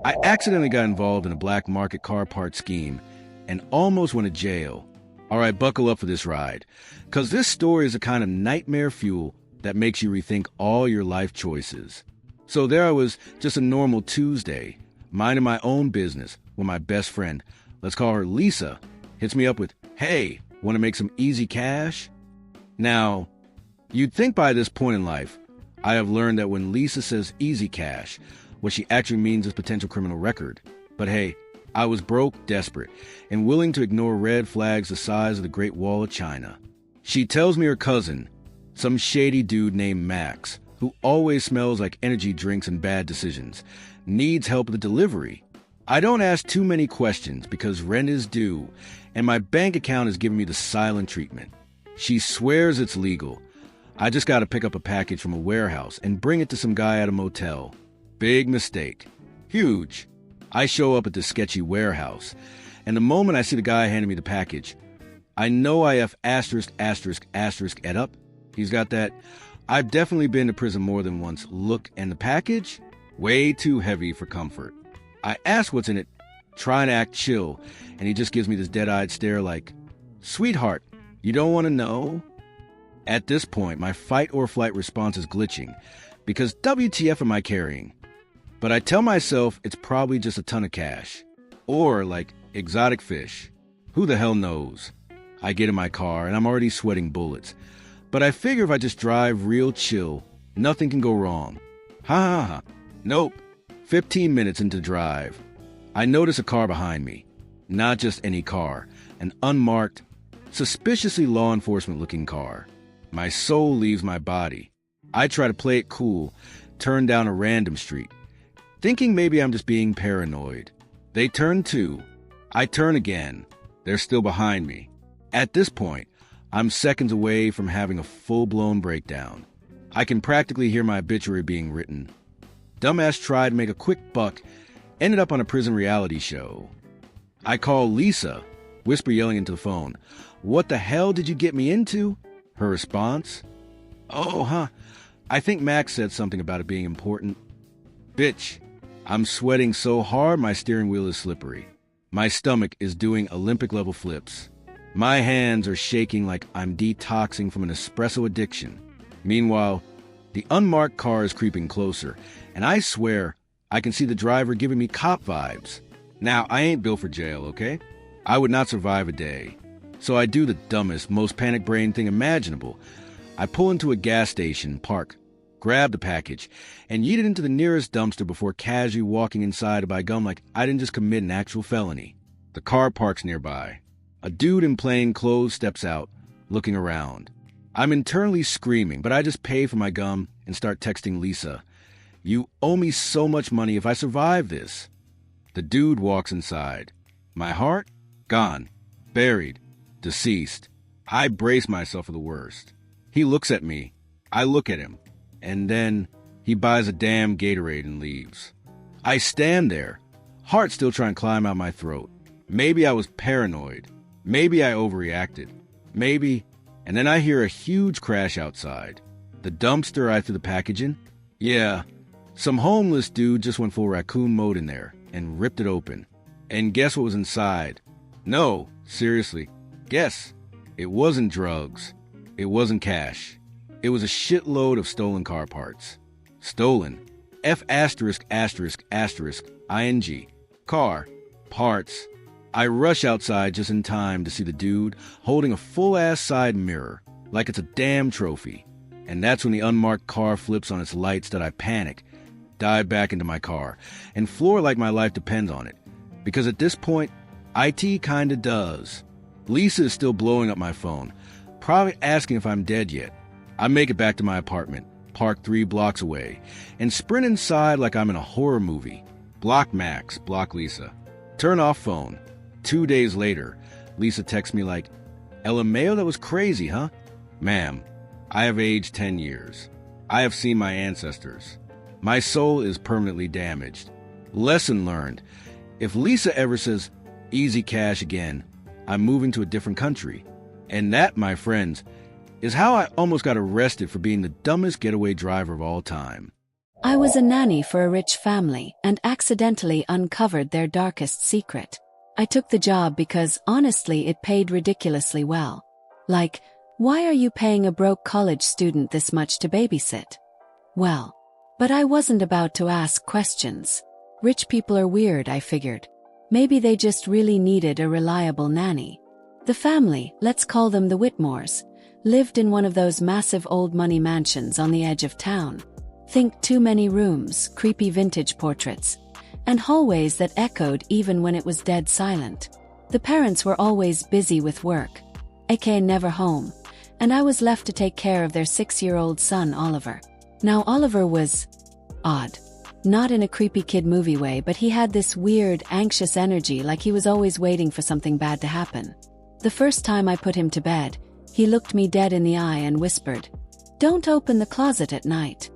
I accidentally got involved in a black market car parts scheme and almost went to jail. All right, buckle up for this ride, because this story is a kind of nightmare fuel that makes you rethink all your life choices. So there I was, just a normal Tuesday, minding my own business when my best friend, let's call her Lisa, hits me up with, "Hey, want to make some easy cash?" Now, you'd think by this point in life, I have learned that when Lisa says easy cash, what she actually means is potential criminal record. But hey, I was broke, desperate, and willing to ignore red flags the size of the Great Wall of China. She tells me her cousin, some shady dude named Max, who always smells like energy drinks and bad decisions, needs help with the delivery. I don't ask too many questions because rent is due, and my bank account is giving me the silent treatment. She swears it's legal. I just got to pick up a package from a warehouse and bring it to some guy at a motel. Big mistake. Huge. I show up at this sketchy warehouse, and the moment I see the guy handing me the package, I know I have asterisk, asterisk, asterisk et up. He's got that "I've definitely been to prison more than once" look, and the package? Way too heavy for comfort. I ask what's in it, trying to act chill, and he just gives me this dead-eyed stare like, "Sweetheart, you don't want to know?" At this point, my fight or flight response is glitching, because WTF am I carrying? But I tell myself it's probably just a ton of cash. Or, like, exotic fish. Who the hell knows? I get in my car, and I'm already sweating bullets. But I figure if I just drive real chill, nothing can go wrong. Ha ha ha. Nope. 15 minutes into drive, I notice a car behind me. Not just any car. An unmarked, suspiciously law enforcement-looking car. My soul leaves my body. I try to play it cool, turn down a random street, thinking maybe I'm just being paranoid. They turn too. I turn again. They're still behind me. At this point, I'm seconds away from having a full-blown breakdown. I can practically hear my obituary being written. Dumbass tried to make a quick buck, ended up on a prison reality show. I call Lisa, whisper yelling into the phone, "What the hell did you get me into?" Her response, "Oh, huh. I think Max said something about it being important." Bitch, I'm sweating so hard my steering wheel is slippery. My stomach is doing Olympic-level flips. My hands are shaking like I'm detoxing from an espresso addiction. Meanwhile, the unmarked car is creeping closer, and I swear I can see the driver giving me cop vibes. Now, I ain't built for jail, okay? I would not survive a day. So I do the dumbest, most panic brain thing imaginable. I pull into a gas station, park, grab the package, and yeet it into the nearest dumpster before casually walking inside to buy gum like I didn't just commit an actual felony. The car parks nearby. A dude in plain clothes steps out, looking around. I'm internally screaming, but I just pay for my gum and start texting Lisa. "You owe me so much money if I survive this." The dude walks inside. My heart? Gone. Buried. Deceased. I brace myself for the worst. He looks at me. I look at him. And then he buys a damn Gatorade and leaves. I stand there, heart still trying to climb out my throat. Maybe I was paranoid. Maybe I overreacted. Maybe. And then I hear a huge crash outside. The dumpster I threw the package in? Yeah. Some homeless dude just went full raccoon mode in there and ripped it open. And guess what was inside? No, seriously. Guess. It wasn't drugs. It wasn't cash. It was a shitload of stolen car parts. Stolen. F asterisk asterisk asterisk ing. Car. Parts. I rush outside just in time to see the dude holding a full-ass side mirror, like it's a damn trophy. And that's when the unmarked car flips on its lights that I panic, dive back into my car, and floor like my life depends on it. Because at this point, IT kinda does. Lisa is still blowing up my phone, probably asking if I'm dead yet. I make it back to my apartment, parked 3 blocks away, and sprint inside like I'm in a horror movie. Block Max, block Lisa. Turn off phone. 2 days later, Lisa texts me like, "LMAO, that was crazy, huh?" Ma'am, I have aged 10 years. I have seen my ancestors. My soul is permanently damaged. Lesson learned. If Lisa ever says, "easy cash" again, I'm moving to a different country. And that, my friends, is how I almost got arrested for being the dumbest getaway driver of all time. I was a nanny for a rich family and accidentally uncovered their darkest secret. I took the job because, honestly, it paid ridiculously well. Like, why are you paying a broke college student this much to babysit? Well, but I wasn't about to ask questions. Rich people are weird, I figured. Maybe they just really needed a reliable nanny. The family, let's call them the Whitmores, lived in one of those massive old money mansions on the edge of town. Think too many rooms, creepy vintage portraits, and hallways that echoed even when it was dead silent. The parents were always busy with work, aka never home, and I was left to take care of their 6-year-old son Oliver. Now Oliver was odd. Not in a creepy kid movie way, but he had this weird, anxious energy, like he was always waiting for something bad to happen. The first time I put him to bed, he looked me dead in the eye and whispered, "Don't open the closet at night."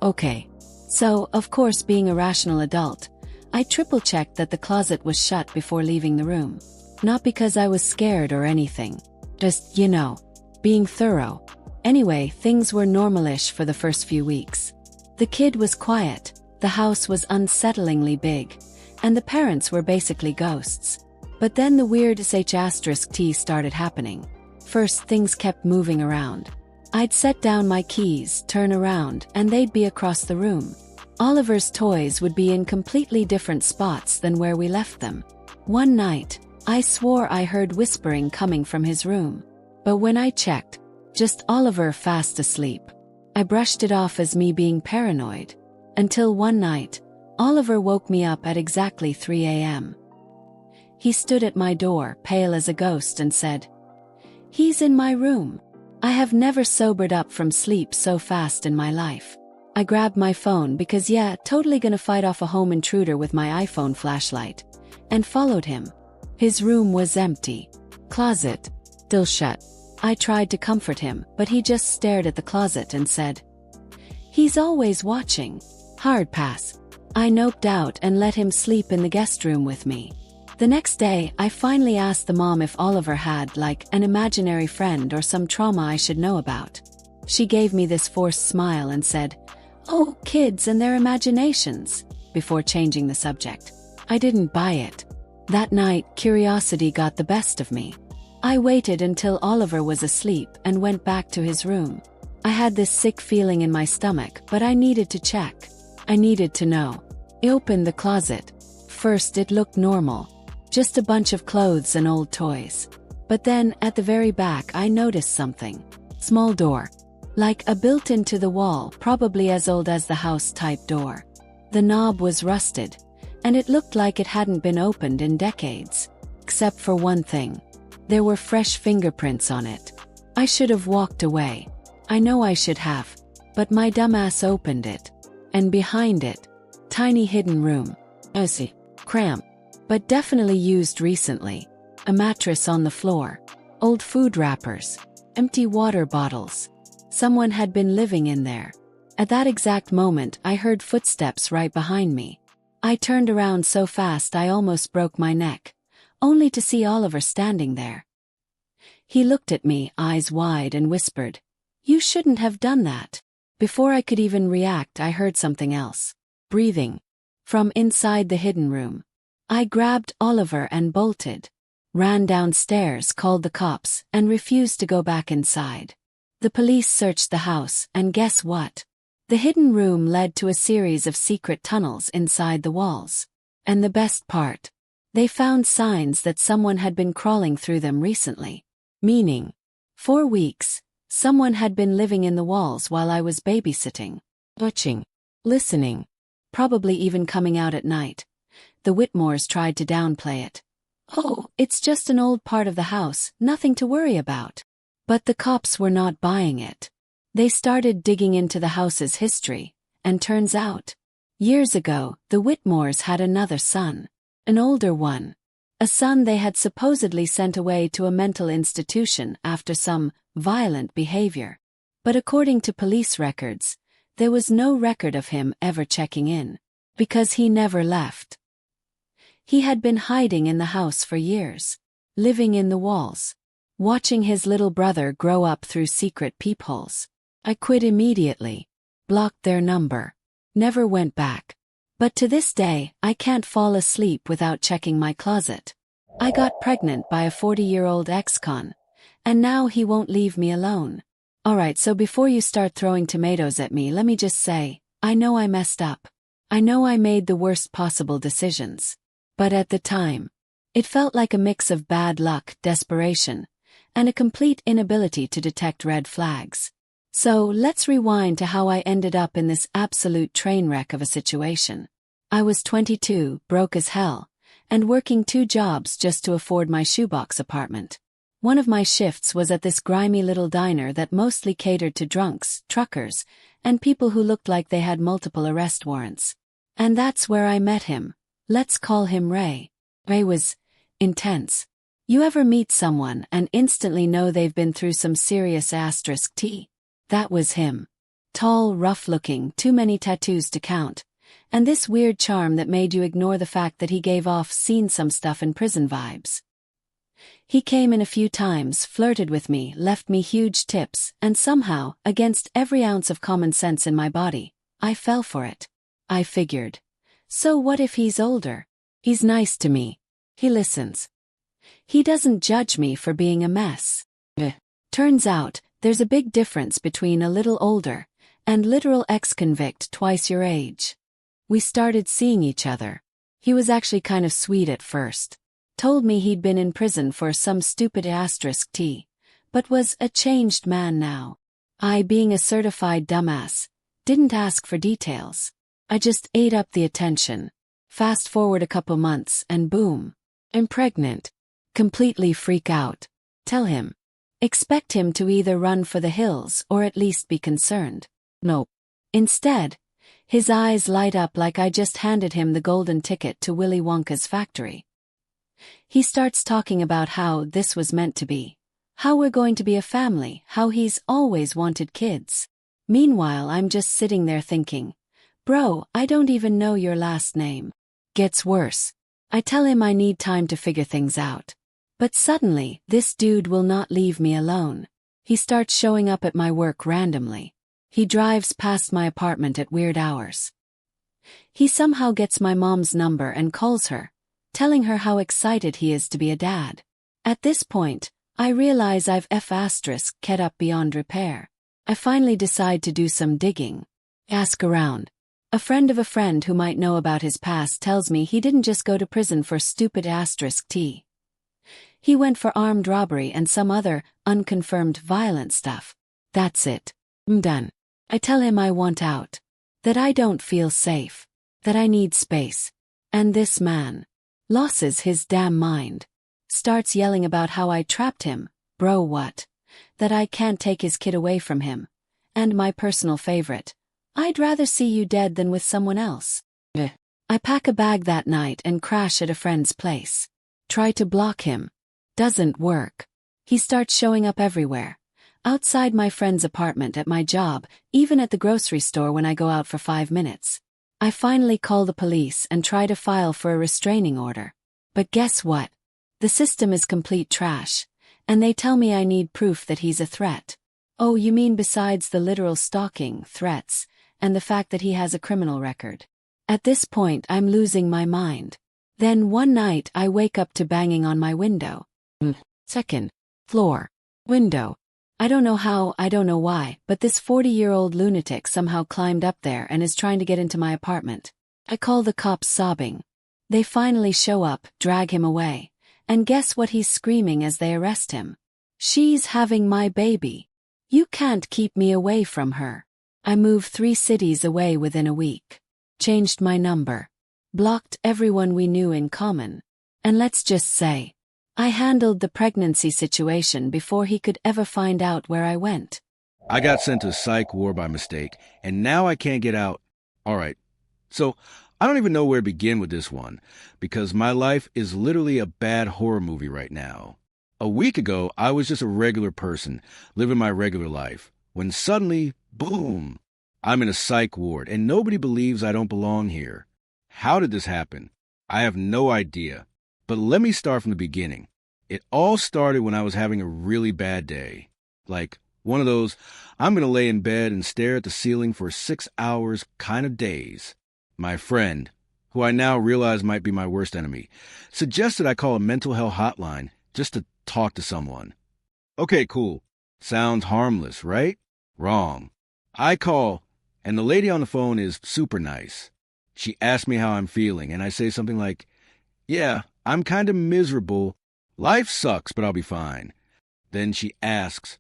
Okay. So, of course, being a rational adult, I triple-checked that the closet was shut before leaving the room. Not because I was scared or anything. Just, being thorough. Anyway, things were normalish for the first few weeks. The kid was quiet, the house was unsettlingly big, and the parents were basically ghosts. But then the weird sh*t started happening. First, things kept moving around. I'd set down my keys, turn around, and they'd be across the room. Oliver's toys would be in completely different spots than where we left them. One night, I swore I heard whispering coming from his room. But when I checked, just Oliver fast asleep. I brushed it off as me being paranoid. Until one night, Oliver woke me up at exactly 3 a.m. He stood at my door, pale as a ghost, and said, "He's in my room." I have never sobered up from sleep so fast in my life. I grabbed my phone because totally gonna fight off a home intruder with my iPhone flashlight, and followed him. His room was empty. Closet still shut. I tried to comfort him, but he just stared at the closet and said, "He's always watching." Hard pass. I noped out and let him sleep in the guest room with me. The next day, I finally asked the mom if Oliver had, an imaginary friend or some trauma I should know about. She gave me this forced smile and said, "Oh, kids and their imaginations," before changing the subject. I didn't buy it. That night, curiosity got the best of me. I waited until Oliver was asleep and went back to his room. I had this sick feeling in my stomach, but I needed to check. I needed to know. I opened the closet. First, it looked normal. Just a bunch of clothes and old toys. But then, at the very back, I noticed something. Small door. Like a built-into the wall, probably as old as the house type door. The knob was rusted, and it looked like it hadn't been opened in decades. Except for one thing. There were fresh fingerprints on it. I should have walked away. I know I should have. But my dumbass opened it. And behind it, tiny hidden room. Cramped. But definitely used recently. A mattress on the floor. Old food wrappers. Empty water bottles. Someone had been living in there. At that exact moment, I heard footsteps right behind me. I turned around so fast I almost broke my neck, only to see Oliver standing there. He looked at me, eyes wide, and whispered, "You shouldn't have done that." Before I could even react, I heard something else. Breathing. From inside the hidden room. I grabbed Oliver and bolted. Ran downstairs, called the cops, and refused to go back inside. The police searched the house, and guess what? The hidden room led to a series of secret tunnels inside the walls. And the best part? They found signs that someone had been crawling through them recently. Meaning, 4 weeks, someone had been living in the walls while I was babysitting. Watching. Listening. Probably even coming out at night. The Whitmores tried to downplay it. "Oh, it's just an old part of the house, nothing to worry about." But the cops were not buying it. They started digging into the house's history, and turns out, years ago, the Whitmores had another son. An older one. A son they had supposedly sent away to a mental institution after some violent behavior. But according to police records, there was no record of him ever checking in. Because he never left. He had been hiding in the house for years. Living in the walls. Watching his little brother grow up through secret peepholes. I quit immediately. blocked their number, never went back. But to this day, I can't fall asleep without checking my closet. I got pregnant by a 40-year-old ex-con, and now he won't leave me alone. Alright, so before you start throwing tomatoes at me, let me just say, I know I messed up. I know I made the worst possible decisions. But at the time, it felt like a mix of bad luck, desperation, and a complete inability to detect red flags. So let's rewind to how I ended up in this absolute train wreck of a situation. I was 22, broke as hell, and working 2 jobs just to afford my shoebox apartment. One of my shifts was at this grimy little diner that mostly catered to drunks, truckers, and people who looked like they had multiple arrest warrants. And that's where I met him. Let's call him Ray. Ray was intense. You ever meet someone and instantly know they've been through some serious *T? That was him. Tall, rough-looking, too many tattoos to count, and this weird charm that made you ignore the fact that he gave off seen some stuff in prison vibes. He came in a few times, flirted with me, left me huge tips, and somehow, against every ounce of common sense in my body, I fell for it. I figured, so what if he's older? He's nice to me. He listens. He doesn't judge me for being a mess. Turns out, there's a big difference between a little older and literal ex-convict twice your age. We started seeing each other. He was actually kind of sweet at first. Told me he'd been in prison for some stupid *T, but was a changed man now. I, being a certified dumbass, didn't ask for details. I just ate up the attention. Fast forward a couple months and boom, I'm pregnant. Completely freak out. Tell him. Expect him to either run for the hills or at least be concerned. Nope. Instead, his eyes light up like I just handed him the golden ticket to Willy Wonka's factory. He starts talking about how this was meant to be, how we're going to be a family, how he's always wanted kids. Meanwhile, I'm just sitting there thinking, bro, I don't even know your last name. Gets worse. I tell him I need time to figure things out. But suddenly, this dude will not leave me alone. He starts showing up at my work randomly. He drives past my apartment at weird hours. He somehow gets my mom's number and calls her, telling her how excited he is to be a dad. At this point, I realize I've *ket up beyond repair. I finally decide to do some digging. Ask around. A friend of a friend who might know about his past tells me he didn't just go to prison for stupid *T. He went for armed robbery and some other, unconfirmed violent stuff. That's it. I'm done. I tell him I want out. That I don't feel safe. That I need space. And this man loses his damn mind. Starts yelling about how I trapped him. Bro, what? That I can't take his kid away from him. And my personal favorite. I'd rather see you dead than with someone else. I pack a bag that night and crash at a friend's place. Try to block him. Doesn't work. He starts showing up everywhere. Outside my friend's apartment, at my job, even at the grocery store when I go out for 5 minutes. I finally call the police and try to file for a restraining order. But guess what? The system is complete trash, and they tell me I need proof that he's a threat. Oh, you mean besides the literal stalking, threats, and the fact that he has a criminal record? At this point, I'm losing my mind. Then one night I wake up to banging on my window. Second floor window. I don't know how, I don't know why, but this 40-year-old lunatic somehow climbed up there and is trying to get into my apartment. I call the cops sobbing. They finally show up, drag him away, and guess what he's screaming as they arrest him? She's having my baby. You can't keep me away from her. I moved 3 cities away within a week. Changed my number. Blocked everyone we knew in common. And let's just say, I handled the pregnancy situation before he could ever find out where I went. I got sent to psych ward by mistake, and now I can't get out. All right, so I don't even know where to begin with this one, because my life is literally a bad horror movie right now. A week ago, I was just a regular person, living my regular life, when suddenly, boom, I'm in a psych ward, and nobody believes I don't belong here. How did this happen? I have no idea. But let me start from the beginning. It all started when I was having a really bad day. Like, One of those, I'm going to lay in bed and stare at the ceiling for 6 hours kind of days. My friend, who I now realize might be my worst enemy, suggested I call a mental health hotline just to talk to someone. Okay, cool. Sounds harmless, right? Wrong. I call, and the lady on the phone is super nice. She asks me how I'm feeling, and I say something like, yeah, I'm kind of miserable. Life sucks, but I'll be fine. Then she asks,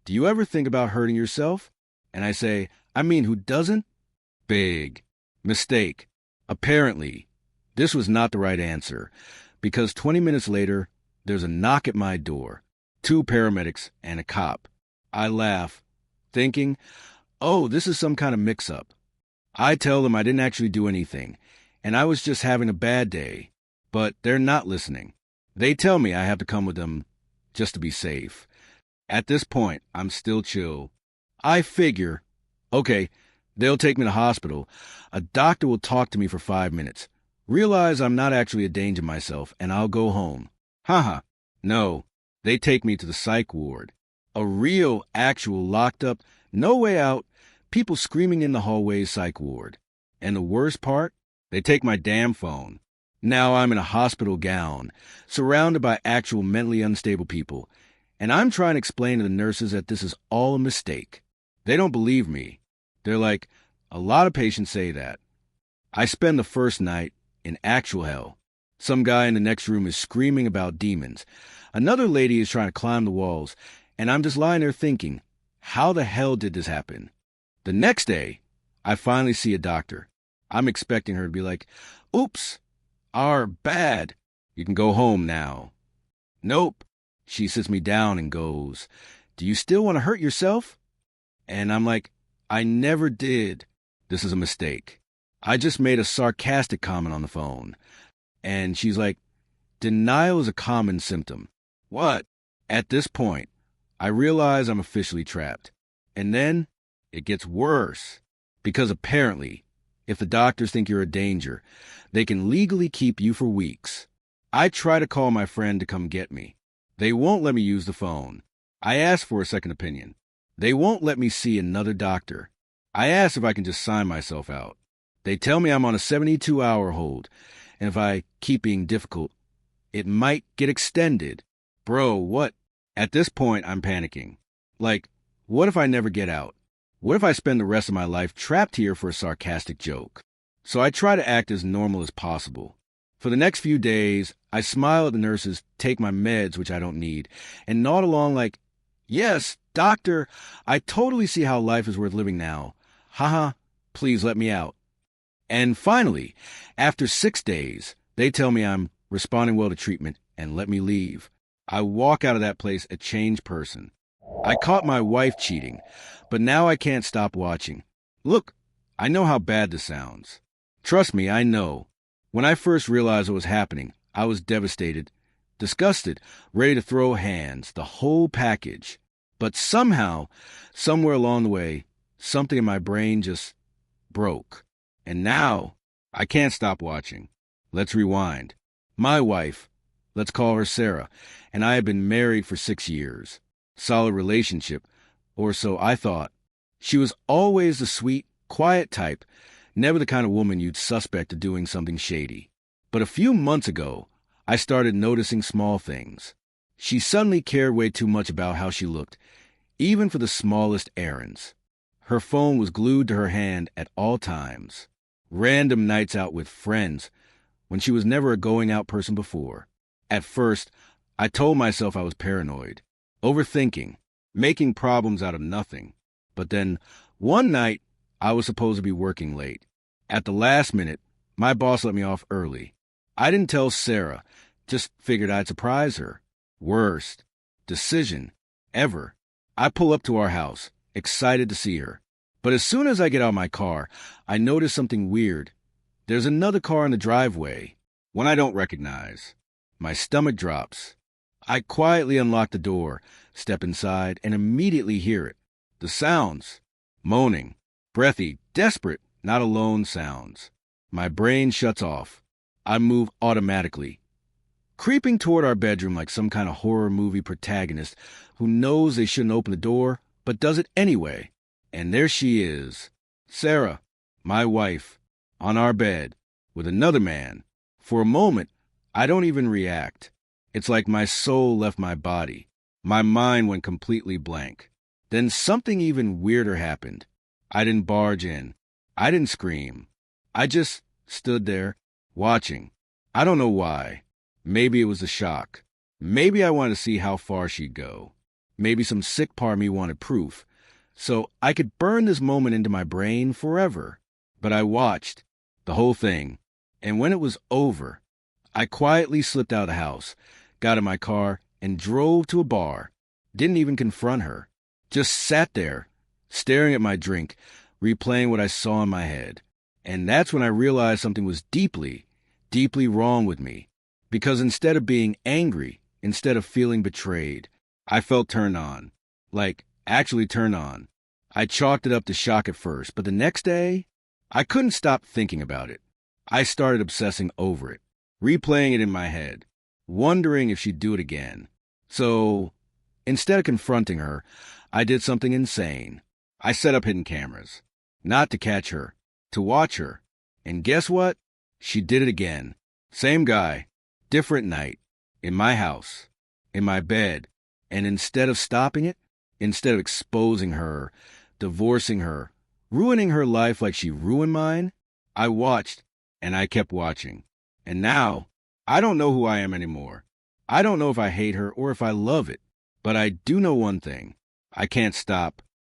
do you ever think about hurting yourself? And I say, I mean, who doesn't? Big mistake. Apparently, this was not the right answer, because 20 minutes later, there's a knock at my door. 2 paramedics and a cop. I laugh, thinking, oh, this is some kind of mix-up. I tell them I didn't actually do anything, and I was just having a bad day. But they're not listening. They tell me I have to come with them just to be safe. At this point, I'm still chill. I figure, okay, they'll take me to hospital. A doctor will talk to me for 5 minutes. Realize I'm not actually a danger myself, and I'll go home. Haha. No, they take me to the psych ward. A real, actual, locked up, no way out, people screaming in the hallways psych ward. And the worst part? They take my damn phone. Now I'm in a hospital gown, surrounded by actual mentally unstable people, and I'm trying to explain to the nurses that this is all a mistake. They don't believe me. They're like, a lot of patients say that. I spend the first night in actual hell. Some guy in the next room is screaming about demons. Another lady is trying to climb the walls, and I'm just lying there thinking, how the hell did this happen? The next day, I finally see a doctor. I'm expecting her to be like, oops, bad. You can go home now. Nope. She sits me down and goes, do you still want to hurt yourself? And I'm like, I never did. This is a mistake. I just made a sarcastic comment on the phone. And she's like, denial is a common symptom. What? At this point, I realize I'm officially trapped. And then it gets worse. Because apparently, if the doctors think you're a danger, they can legally keep you for weeks. I try to call my friend to come get me. They won't let me use the phone. I ask for a second opinion. They won't let me see another doctor. I ask if I can just sign myself out. They tell me I'm on a 72-hour hold, and if I keep being difficult, it might get extended. Bro, what? At this point, I'm panicking. Like, what if I never get out? What if I spend the rest of my life trapped here for a sarcastic joke? So I try to act as normal as possible. For the next few days, I smile at the nurses, take my meds, which I don't need, and nod along like, yes, doctor, I totally see how life is worth living now. Haha, please let me out. And finally, after 6 days, they tell me I'm responding well to treatment and let me leave. I walk out of that place a changed person. I caught my wife cheating, but now I can't stop watching. Look, I know how bad this sounds. Trust me, I know. When I first realized what was happening, I was devastated, disgusted, ready to throw hands, the whole package. But somehow, somewhere along the way, something in my brain just broke. And now, I can't stop watching. Let's rewind. My wife, let's call her Sarah, and I have been married for 6 years. Solid relationship, or so I thought. She was always the sweet, quiet type, never the kind of woman you'd suspect of doing something shady. But a few months ago, I started noticing small things. She suddenly cared way too much about how she looked, even for the smallest errands. Her phone was glued to her hand at all times. Random nights out with friends, when she was never a going-out person before. At first, I told myself I was paranoid, overthinking, making problems out of nothing. But then, one night, I was supposed to be working late. At the last minute, my boss let me off early. I didn't tell Sarah, just figured I'd surprise her. Worst decision ever. I pull up to our house, excited to see her. But as soon as I get out of my car, I notice something weird. There's another car in the driveway, one I don't recognize. My stomach drops. I quietly unlock the door, step inside, and immediately hear it. The sounds. Moaning. Breathy, desperate, not alone sounds. My brain shuts off. I move automatically, creeping toward our bedroom like some kind of horror movie protagonist who knows they shouldn't open the door but does it anyway. And there she is, Sarah, my wife, on our bed, with another man. For a moment, I don't even react. It's like my soul left my body. My mind went completely blank. Then something even weirder happened. I didn't barge in. I didn't scream. I just stood there, watching. I don't know why. Maybe it was a shock. Maybe I wanted to see how far she'd go. Maybe some sick part of me wanted proof, so I could burn this moment into my brain forever. But I watched the whole thing, and when it was over, I quietly slipped out of the house, got in my car, and drove to a bar. Didn't even confront her. Just sat there, staring at my drink, replaying what I saw in my head. And that's when I realized something was deeply, deeply wrong with me. Because instead of being angry, instead of feeling betrayed, I felt turned on. Like, actually turned on. I chalked it up to shock at first, but the next day, I couldn't stop thinking about it. I started obsessing over it, replaying it in my head, wondering if she'd do it again. So, instead of confronting her, I did something insane. I set up hidden cameras. Not to catch her, to watch her. And guess what? She did it again. Same guy, different night, in my house, in my bed. And instead of stopping it, instead of exposing her, divorcing her, ruining her life like she ruined mine, I watched and I kept watching. And now, I don't know who I am anymore. I don't know if I hate her or if I love it. But I do know one thing. I can't stop.